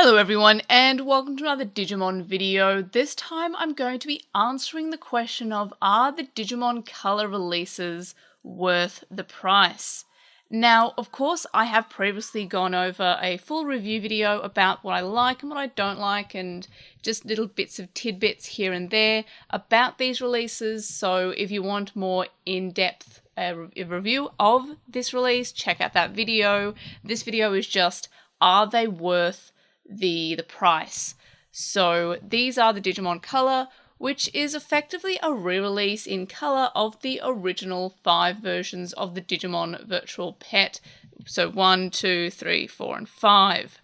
Hello everyone and welcome to another Digimon video. This time I'm going to be answering the question of, are the Digimon color releases worth the price? Now, of course, I have previously gone over a full review video about what I like and what I don't like, and just little bits of tidbits here and there about these releases. So if you want more in-depth review of this release, check out that video. This video is just, are they worth the price? So these are the Digimon Color, which is effectively a re-release in color of the original 5 versions of the Digimon Virtual Pet. So 1, 2, 3, 4, and 5.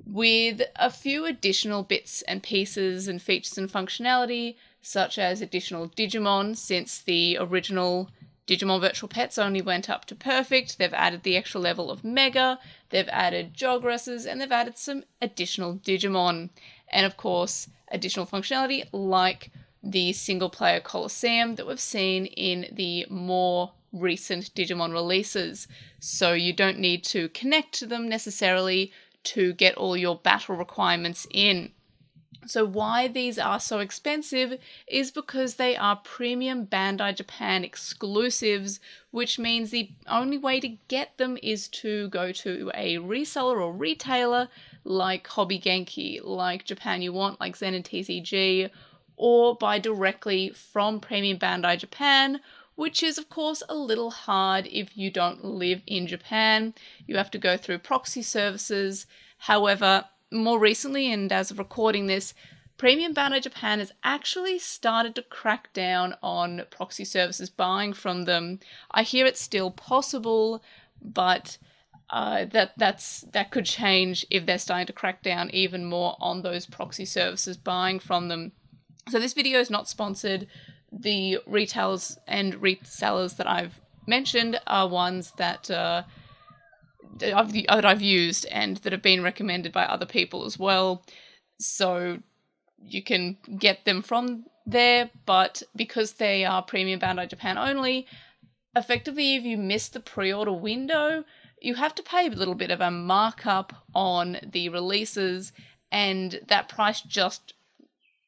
With a few additional bits and pieces and features and functionality, such as additional Digimon, since the original Digimon Virtual Pets only went up to Perfect. They've added the extra level of Mega, they've added Jogresses, and they've added some additional Digimon. And of course, additional functionality like the single-player Colosseum that we've seen in the more recent Digimon releases. So you don't need to connect to them necessarily to get all your battle requirements in. So why these are so expensive is because they are premium Bandai Japan exclusives, which means the only way to get them is to go to a reseller or retailer like Hobby Genki, like Japan You Want, like Zen and TCG, or buy directly from premium Bandai Japan, which is of course a little hard if you don't live in Japan. You have to go through proxy services. However, more recently, and as of recording this, Premium Bandai Japan has actually started to crack down on proxy services buying from them. I hear it's still possible, but that could change if they're starting to crack down even more on those proxy services buying from them. So this video is not sponsored. The retailers and resellers that I've mentioned are ones that I've used and that have been recommended by other people as well. So you can get them from there, but because they are premium Bandai Japan only, effectively if you miss the pre-order window, you have to pay a little bit of a markup on the releases, and that price just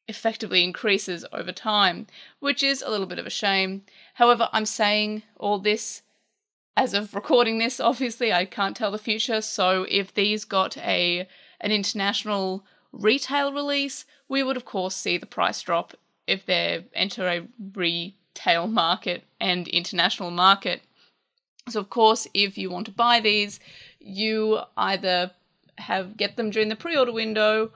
effectively increases over time, which is a little bit of a shame. However, I'm saying all this as of recording this. Obviously, I can't tell the future, so if these got an international retail release, we would of course see the price drop if they enter a retail market and international market. So of course, if you want to buy these, you either get them during the pre-order window,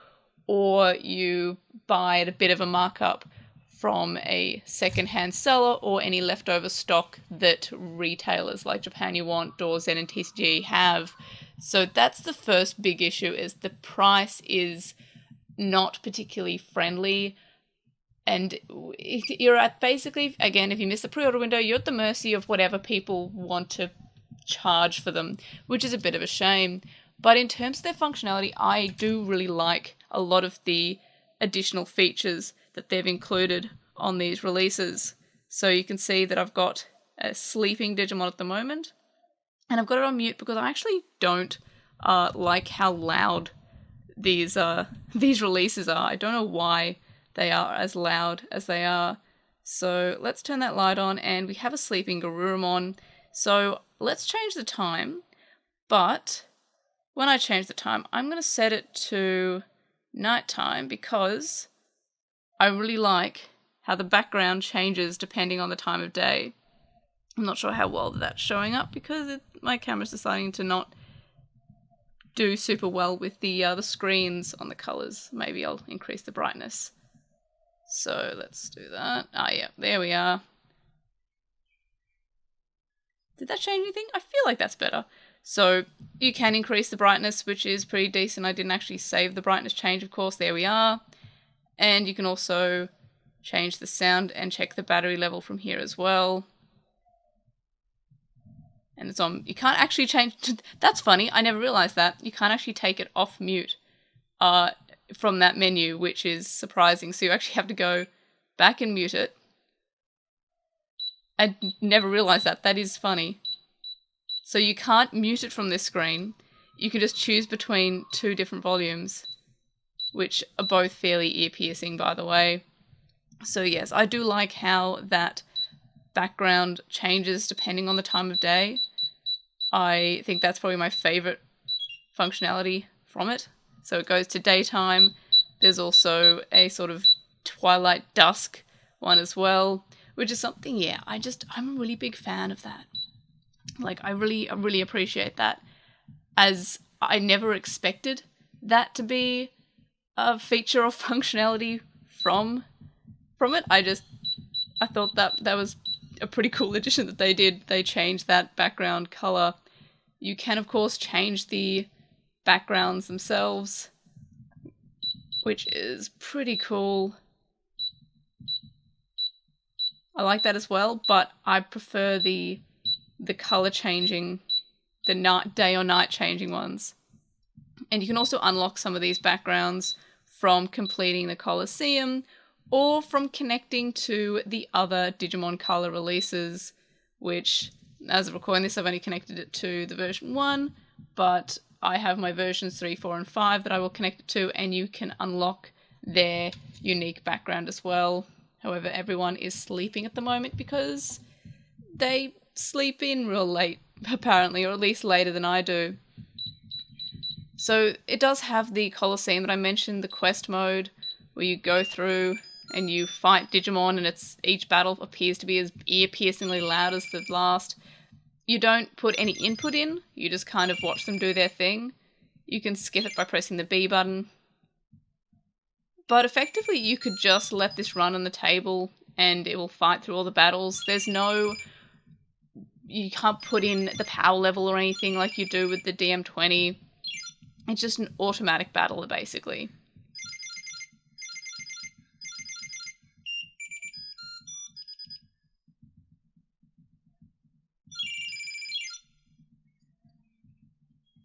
or you buy at a bit of a markup from a second-hand seller or any leftover stock that retailers like Japan You Want or Zen and TCG have. So that's the first big issue, is the price is not particularly friendly. And you're at basically, again, if you miss the pre-order window, you're at the mercy of whatever people want to charge for them, which is a bit of a shame. But in terms of their functionality, I do really like a lot of the additional features that they've included on these releases. So you can see that I've got a sleeping Digimon at the moment, and I've got it on mute because I actually don't like how loud these releases are. I don't know why they are as loud as they are. So let's turn that light on, and we have a sleeping Garurumon. So let's change the time, but when I change the time, I'm going to set it to nighttime because I really like how the background changes depending on the time of day. I'm not sure how well that's showing up because my camera's deciding to not do super well with the screens on the colors. Maybe I'll increase the brightness. So let's do that. Yeah, there we are. Did that change anything? I feel like that's better. So you can increase the brightness, which is pretty decent. I didn't actually save the brightness change, of course. There we are. And you can also change the sound and check the battery level from here as well. And it's on. You can't actually change. That's funny. I never realized that. You can't actually take it off mute from that menu, which is surprising. So you actually have to go back and mute it. I never realized that. That is funny. So you can't mute it from this screen. You can just choose between 2 different volumes. which are both fairly ear-piercing, by the way. So yes, I do like how that background changes depending on the time of day. I think that's probably my favorite functionality from it. So it goes to daytime. There's also a sort of twilight dusk one as well, which is something, yeah, I'm a really big fan of that. Like, I really appreciate that, as I never expected that to be a feature or functionality from it. I thought that was a pretty cool addition that they did. They changed that background color. You can, of course, change the backgrounds themselves, which is pretty cool. I like that as well, but I prefer the color changing, the day or night changing ones. And you can also unlock some of these backgrounds from completing the Colosseum or from connecting to the other Digimon Color releases, which, as of recording this, I've only connected it to the version 1, but I have my versions 3, 4, and 5 that I will connect it to, and you can unlock their unique background as well. However, everyone is sleeping at the moment because they sleep in real late, apparently, or at least later than I do. So it does have the Colosseum that I mentioned, the quest mode, where you go through and you fight Digimon, and each battle appears to be as ear-piercingly loud as the last. You don't put any input in, you just kind of watch them do their thing. You can skip it by pressing the B button. But effectively, you could just let this run on the table and it will fight through all the battles. You can't put in the power level or anything like you do with the DM20. It's just an automatic battler, basically.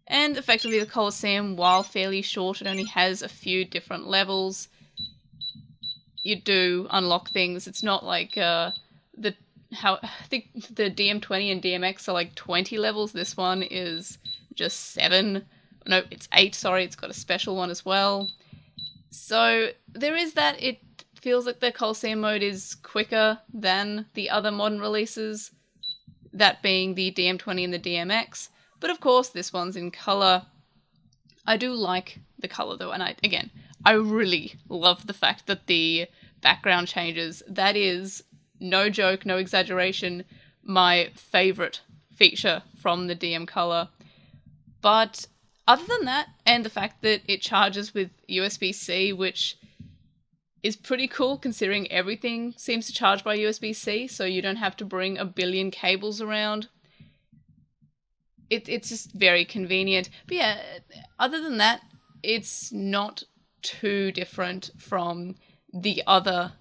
And effectively the Colosseum, while fairly short, it only has a few different levels. You do unlock things. It's not like I think the DM20 and DMX are like 20 levels. This one is just 7. No, it's 8, sorry. It's got a special one as well. So there is that. It feels like the Colosseum mode is quicker than the other modern releases, that being the DM20 and the DMX. But of course, this one's in color. I do like the color though, and I really love the fact that the background changes. That is, no joke, no exaggeration, my favorite feature from the DM color. But other than that, and the fact that it charges with USB-C, which is pretty cool considering everything seems to charge by USB-C, so you don't have to bring a billion cables around. It's just very convenient. But yeah, other than that, it's not too different from the other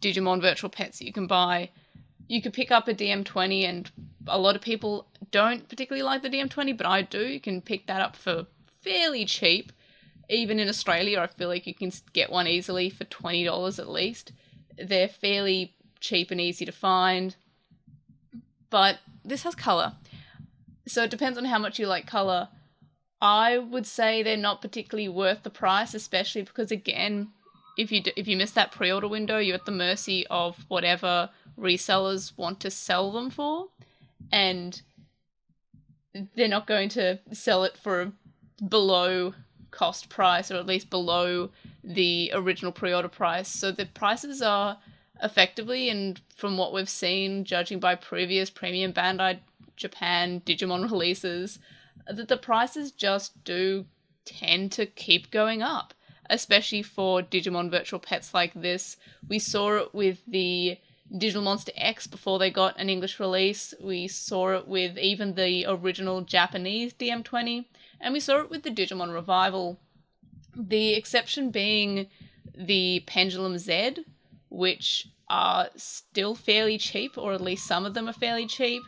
Digimon virtual pets that you can buy. You could pick up a DM20, and a lot of people don't particularly like the DM20, but I do. You can pick that up for fairly cheap. Even in Australia, I feel like you can get one easily for $20 at least. They're fairly cheap and easy to find. But this has colour. So it depends on how much you like colour. I would say they're not particularly worth the price, especially because, again, if you miss that pre-order window, you're at the mercy of whatever resellers want to sell them for, and they're not going to sell it for below cost price, or at least below the original pre-order price. So the prices are effectively, and from what we've seen, judging by previous premium Bandai Japan Digimon releases, that the prices just do tend to keep going up, especially for Digimon virtual pets like this. We saw it with the Digital Monster X before they got an English release. We saw it with even the original Japanese DM20, and we saw it with the Digimon Revival. The exception being the Pendulum Z, which are still fairly cheap, or at least some of them are fairly cheap.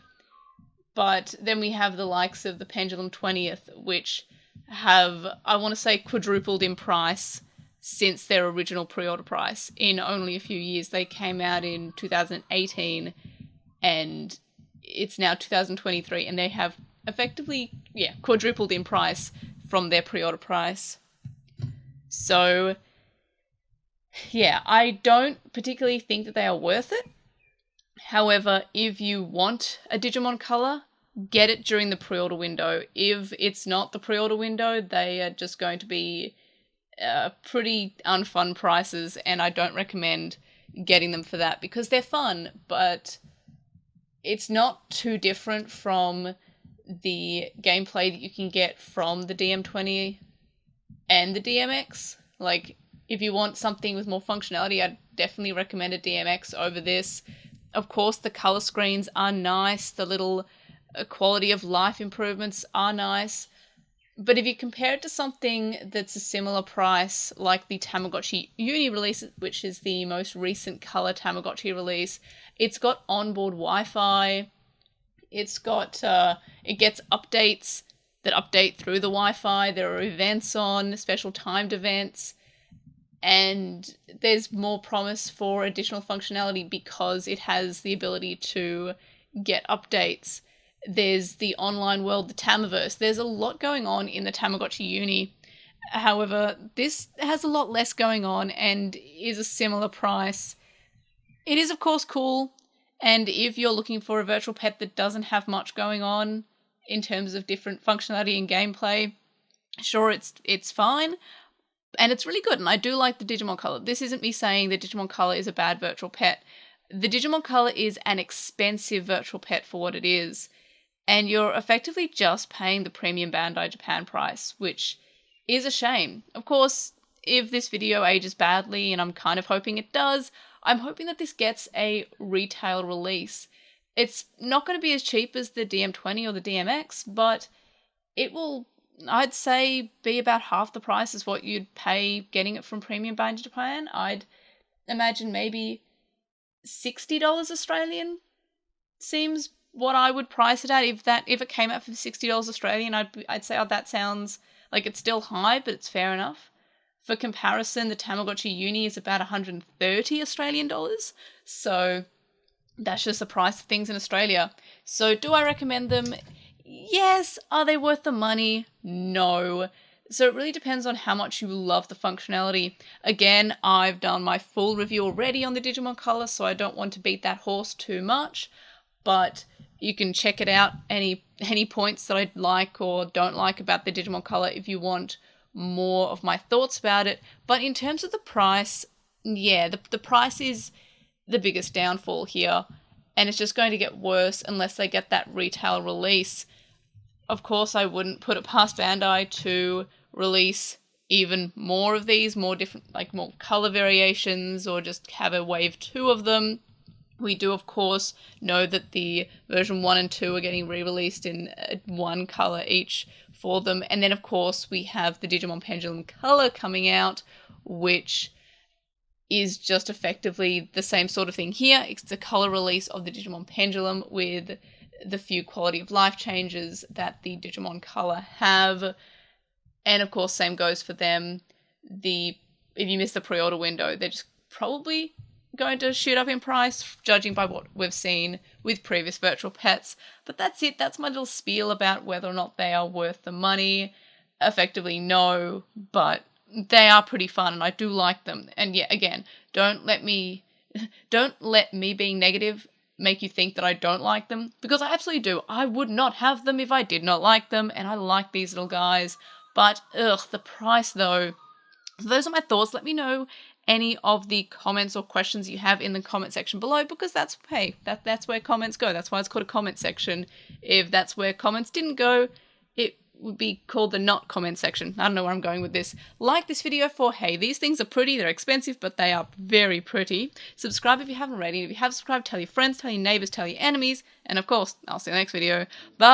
But then we have the likes of the Pendulum 20th, which have, I want to say, quadrupled in price since their original pre-order price in only a few years. They came out in 2018 and it's now 2023, and they have effectively, quadrupled in price from their pre-order price. So yeah, I don't particularly think that they are worth it. However, if you want a Digimon color, get it during the pre-order window. If it's not the pre-order window, they are just going to be pretty unfun prices, and I don't recommend getting them for that because they're fun, but it's not too different from the gameplay that you can get from the DM20 and the DMX. Like, if you want something with more functionality, I'd definitely recommend a DMX over this. Of course, the color screens are nice, the little quality of life improvements are nice, but if you compare it to something that's a similar price, like the Tamagotchi Uni release, which is the most recent color Tamagotchi release, it's got onboard Wi-Fi, it's got, it gets updates that update through the Wi-Fi, there are events on, special timed events, and there's more promise for additional functionality because it has the ability to get updates. There's the online world, the Tamiverse. There's a lot going on in the Tamagotchi Uni. However, this has a lot less going on and is a similar price. It is, of course, cool, and if you're looking for a virtual pet that doesn't have much going on in terms of different functionality and gameplay, sure, it's fine, and it's really good, and I do like the Digimon Color. This isn't me saying that Digimon Color is a bad virtual pet. The Digimon Color is an expensive virtual pet for what it is, and you're effectively just paying the premium Bandai Japan price, which is a shame. Of course, if this video ages badly, and I'm kind of hoping it does, I'm hoping that this gets a retail release. It's not going to be as cheap as the DM20 or the DMX, but it will, I'd say, be about half the price as what you'd pay getting it from Premium Bandai Japan. I'd imagine maybe $60 Australian seems what I would price it at. If it came out for $60 Australian, I'd say, oh, that sounds like it's still high, but it's fair enough. For comparison, the Tamagotchi Uni is about 130 Australian dollars. So that's just the price of things in Australia. So do I recommend them? Yes. Are they worth the money? No. So it really depends on how much you love the functionality. Again, I've done my full review already on the Digimon Color, so I don't want to beat that horse too much. But you can check it out, any points that I like or don't like about the Digimon Color if you want more of my thoughts about it. But in terms of the price, yeah, the price is the biggest downfall here, and it's just going to get worse unless they get that retail release. Of course, I wouldn't put it past Bandai to release even more of these, more different, like more color variations, or just have a wave 2 of them. We do, of course, know that the version 1 and 2 are getting re-released in one color each for them. And then, of course, we have the Digimon Pendulum Color coming out, which is just effectively the same sort of thing here. It's the color release of the Digimon Pendulum with the few quality of life changes that the Digimon Color have. And, of course, same goes for them. If you miss the pre-order window, they're just probably going to shoot up in price, judging by what we've seen with previous virtual pets. But that's it. That's my little spiel about whether or not they are worth the money. Effectively, no, but they are pretty fun, and I do like them. And yeah, again, don't let me being negative make you think that I don't like them, because I absolutely do. I would not have them if I did not like them, and I like these little guys. But the price though. So those are my thoughts. Let me know any of the comments or questions you have in the comment section below, because that's where comments go. That's why it's called a comment section. If that's where comments didn't go, it would be called the not comment section. I don't know where I'm going with this. Like this video for, hey, these things are pretty, they're expensive, but they are very pretty. Subscribe if you haven't already. If you have subscribed, tell your friends, tell your neighbors, tell your enemies, and of course, I'll see you in the next video. Bye!